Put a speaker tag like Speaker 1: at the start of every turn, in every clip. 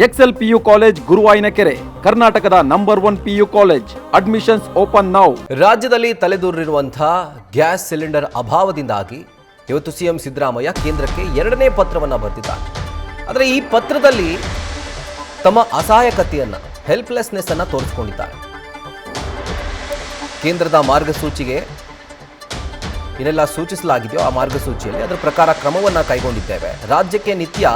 Speaker 1: Excel PU college ಗುರುವಾಯಿನಕೆರೆ, ಕರ್ನಾಟಕದ number 1 PU college. Admissions open now.
Speaker 2: ರಾಜ್ಯದಲ್ಲಿ ತಲೆದೂರಿರುವಂತಹ gas cylinder ಅಭಾವದಿಂದಾಗಿ ಇವತ್ತು CM Siddaramaiah ಕೇಂದ್ರಕ್ಕೆ 2ನೇ ಪತ್ರವನ್ನು ಬರೆದಿದ್ದಾರೆ. ಆದರೆ ಈ ಪತ್ರದಲ್ಲಿ ತಮ್ಮ ಅಸಹಾಯಕತೆಯನ್ನು, ಹೆಲ್ಪ್ಲೆಸ್ನೆಸ್ ಅನ್ನು ತೋರಿಸಿಕೊಂಡಿದ್ದಾರೆ. ಕೇಂದ್ರದ ಮಾರ್ಗಸೂಚಿಗೆ ಏನೆಲ್ಲ ಸೂಚಿಸಲಾಗಿದೆಯೋ ಆ ಮಾರ್ಗಸೂಚಿಯಲ್ಲಿ ಅದರ ಪ್ರಕಾರ ಕ್ರಮವನ್ನು ಕೈಗೊಂಡಿದ್ದೇವೆ. ರಾಜ್ಯಕ್ಕೆ ನಿತ್ಯ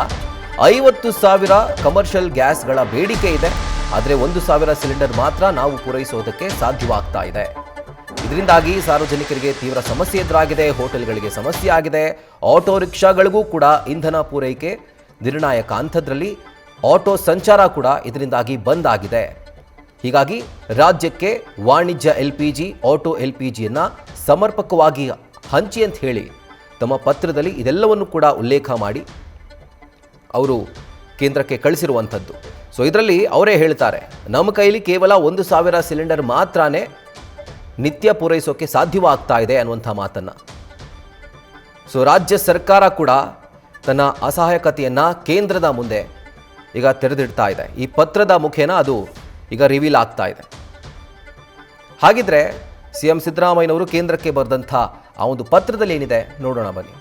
Speaker 2: 50,000 ಕಮರ್ಷಿಯಲ್ ಗ್ಯಾಸ್ಗಳ ಬೇಡಿಕೆ ಇದೆ. ಆದರೆ 1,000 ಸಿಲಿಂಡರ್ ಮಾತ್ರ ನಾವು ಪೂರೈಸೋದಕ್ಕೆ ಸಾಧ್ಯವಾಗ್ತಾ ಇದೆ. ಇದರಿಂದಾಗಿ ಸಾರ್ವಜನಿಕರಿಗೆ ತೀವ್ರ ಸಮಸ್ಯೆ ಎದುರಾಗಿದೆ. ಹೋಟೆಲ್ಗಳಿಗೆ ಸಮಸ್ಯೆ ಆಗಿದೆ. ಆಟೋ ರಿಕ್ಷಾಗಳಿಗೂ ಕೂಡ ಇಂಧನ ಪೂರೈಕೆ ನಿರ್ಣಾಯಕ ಹಂತದಲ್ಲಿ. ಆಟೋ ಸಂಚಾರ ಕೂಡ ಇದರಿಂದಾಗಿ ಬಂದ್ ಆಗಿದೆ. ಹೀಗಾಗಿ ರಾಜ್ಯಕ್ಕೆ ವಾಣಿಜ್ಯ LPG, ಆಟೋ LPGಯನ್ನು ಸಮರ್ಪಕವಾಗಿ ಹಂಚಿ ಅಂತ ಹೇಳಿ ತಮ್ಮ ಪತ್ರದಲ್ಲಿ ಇದೆಲ್ಲವನ್ನು ಕೂಡ ಉಲ್ಲೇಖ ಮಾಡಿ ಅವರು ಕೇಂದ್ರಕ್ಕೆ ಕಳಿಸಿರುವಂಥದ್ದು. ಸೊ ಇದರಲ್ಲಿ ಅವರೇ ಹೇಳ್ತಾರೆ, ನಮ್ಮ ಕೈಲಿ ಕೇವಲ 1,000 ಸಿಲಿಂಡರ್ ಮಾತ್ರನೇ ನಿತ್ಯ ಪೂರೈಸೋಕೆ ಸಾಧ್ಯವಾಗ್ತಾ ಇದೆ ಅನ್ನುವಂಥ ಮಾತನ್ನು. ಸೊ ರಾಜ್ಯ ಸರ್ಕಾರ ಕೂಡ ತನ್ನ ಅಸಹಾಯಕತೆಯನ್ನು ಕೇಂದ್ರದ ಮುಂದೆ ಈಗ ತೆರೆದಿಡ್ತಾ ಇದೆ. ಈ ಪತ್ರದ ಮುಖೇನ ಅದು ಈಗ ರಿವೀಲ್ ಆಗ್ತಾ ಇದೆ. ಹಾಗಿದ್ರೆ ಸಿಎಂ ಸಿದ್ದರಾಮಯ್ಯನವರು ಕೇಂದ್ರಕ್ಕೆ ಬರೆದಂಥ ಆ ಒಂದು ಪತ್ರದಲ್ಲಿ ಏನಿದೆ ನೋಡೋಣ ಬನ್ನಿ.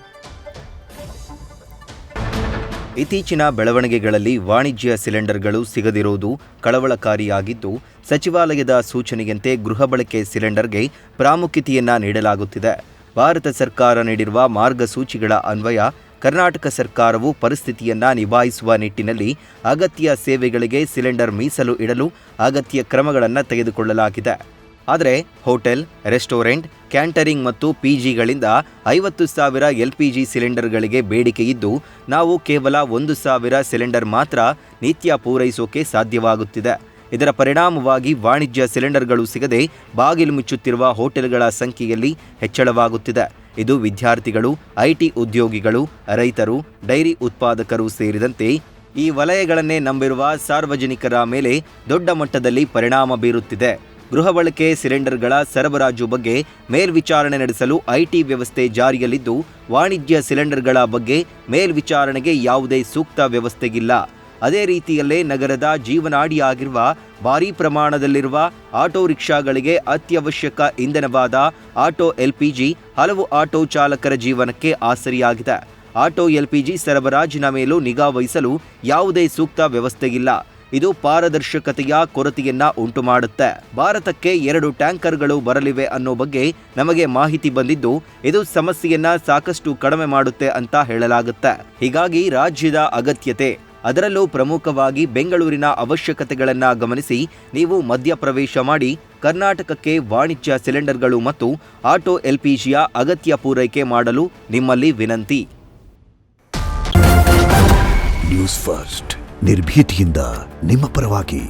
Speaker 3: ಇತ್ತೀಚಿನ ಬೆಳವಣಿಗೆಗಳಲ್ಲಿ ವಾಣಿಜ್ಯ ಸಿಲಿಂಡರ್ಗಳು ಸಿಗದಿರುವುದು ಕಳವಳಕಾರಿಯಾಗಿದ್ದು, ಸಚಿವಾಲಯದ ಸೂಚನೆಯಂತೆ ಗೃಹ ಬಳಕೆ ಸಿಲಿಂಡರ್ಗೆ ಪ್ರಾಮುಖ್ಯತೆಯನ್ನ ನೀಡಲಾಗುತ್ತಿದೆ. ಭಾರತ ಸರ್ಕಾರ ನೀಡಿರುವ ಮಾರ್ಗಸೂಚಿಗಳ ಅನ್ವಯ ಕರ್ನಾಟಕ ಸರ್ಕಾರವು ಪರಿಸ್ಥಿತಿಯನ್ನ ನಿಭಾಯಿಸುವ ನಿಟ್ಟಿನಲ್ಲಿ ಅಗತ್ಯ ಸೇವೆಗಳಿಗೆ ಸಿಲಿಂಡರ್ ಮೀಸಲು ಇಡಲು ಅಗತ್ಯ ಕ್ರಮಗಳನ್ನು ತೆಗೆದುಕೊಳ್ಳಲಾಗಿದೆ. ಆದರೆ ಹೋಟೆಲ್, ರೆಸ್ಟೋರೆಂಟ್, ಕ್ಯಾಂಟರಿಂಗ್ ಮತ್ತು PGಗಳಿಂದ 50,000 LPG ಸಿಲಿಂಡರ್ಗಳಿಗೆ ಬೇಡಿಕೆ ಇದ್ದು, ನಾವು ಕೇವಲ 1,000 ಸಿಲಿಂಡರ್ ಮಾತ್ರ ನಿತ್ಯ ಪೂರೈಸೋಕೆ ಸಾಧ್ಯವಾಗುತ್ತಿದೆ. ಇದರ ಪರಿಣಾಮವಾಗಿ ವಾಣಿಜ್ಯ ಸಿಲಿಂಡರ್ಗಳು ಸಿಗದೆ ಬಾಗಿಲು ಮುಚ್ಚುತ್ತಿರುವ ಹೋಟೆಲ್ಗಳ ಸಂಖ್ಯೆಯಲ್ಲಿ ಹೆಚ್ಚಳವಾಗುತ್ತಿದೆ. ಇದು ವಿದ್ಯಾರ್ಥಿಗಳು, IT ಉದ್ಯೋಗಿಗಳು, ರೈತರು, ಡೈರಿ ಉತ್ಪಾದಕರು ಸೇರಿದಂತೆ ಈ ವಲಯಗಳನ್ನೇ ನಂಬಿರುವ ಸಾರ್ವಜನಿಕರ ಮೇಲೆ ದೊಡ್ಡ ಮಟ್ಟದಲ್ಲಿ ಪರಿಣಾಮ ಬೀರುತ್ತಿದೆ. ಗೃಹ ಬಳಕೆ ಸಿಲಿಂಡರ್ಗಳ ಸರಬರಾಜು ಬಗ್ಗೆ ಮೇಲ್ವಿಚಾರಣೆ ನಡೆಸಲು IT ವ್ಯವಸ್ಥೆ ಜಾರಿಯಲ್ಲಿದ್ದು, ವಾಣಿಜ್ಯ ಸಿಲಿಂಡರ್ಗಳ ಬಗ್ಗೆ ಮೇಲ್ವಿಚಾರಣೆಗೆ ಯಾವುದೇ ಸೂಕ್ತ ವ್ಯವಸ್ಥೆಗಿಲ್ಲ. ಅದೇ ರೀತಿಯಲ್ಲೇ ನಗರದ ಜೀವನಾಡಿಯಾಗಿರುವ ಭಾರೀ ಪ್ರಮಾಣದಲ್ಲಿರುವ ಆಟೋ ರಿಕ್ಷಾಗಳಿಗೆ ಅತ್ಯವಶ್ಯಕ ಇಂಧನವಾದ ಆಟೋ LPG ಹಲವು ಆಟೋ ಚಾಲಕರ ಜೀವನಕ್ಕೆ ಆಸರಿಯಾಗಿದೆ. ಆಟೋ LPG ಸರಬರಾಜಿನ ಮೇಲೂ ನಿಗಾ ವಹಿಸಲು ಯಾವುದೇ ಸೂಕ್ತ ವ್ಯವಸ್ಥೆಗಿಲ್ಲ. ಇದು ಪಾರದರ್ಶಕತೆಯ ಕೊರತೆಯನ್ನ ಉಂಟು ಮಾಡುತ್ತೆ. ಭಾರತಕ್ಕೆ 2 ಟ್ಯಾಂಕರ್ಗಳು ಬರಲಿವೆ ಅನ್ನೋ ಬಗ್ಗೆ ನಮಗೆ ಮಾಹಿತಿ ಬಂದಿದ್ದು, ಇದು ಸಮಸ್ಯೆಯನ್ನ ಸಾಕಷ್ಟು ಕಡಿಮೆ ಮಾಡುತ್ತೆ ಅಂತ ಹೇಳಲಾಗುತ್ತೆ. ಹೀಗಾಗಿ ರಾಜ್ಯದ ಅಗತ್ಯತೆ, ಅದರಲ್ಲೂ ಪ್ರಮುಖವಾಗಿ ಬೆಂಗಳೂರಿನ ಅವಶ್ಯಕತೆಗಳನ್ನ ಗಮನಿಸಿ ನೀವು ಮಧ್ಯಪ್ರವೇಶ ಮಾಡಿ ಕರ್ನಾಟಕಕ್ಕೆ ವಾಣಿಜ್ಯ ಸಿಲಿಂಡರ್ಗಳು ಮತ್ತು ಆಟೋ LPGಯ ಅಗತ್ಯ ಪೂರೈಕೆ ಮಾಡಲು ನಿಮ್ಮಲ್ಲಿ ವಿನಂತಿ.
Speaker 4: ನ್ಯೂಸ್ ಫಸ್ಟ್, ನಿರ್ಭೀತಿಯಿಂದ ನಿಮ್ಮ ಪರವಾಗಿ.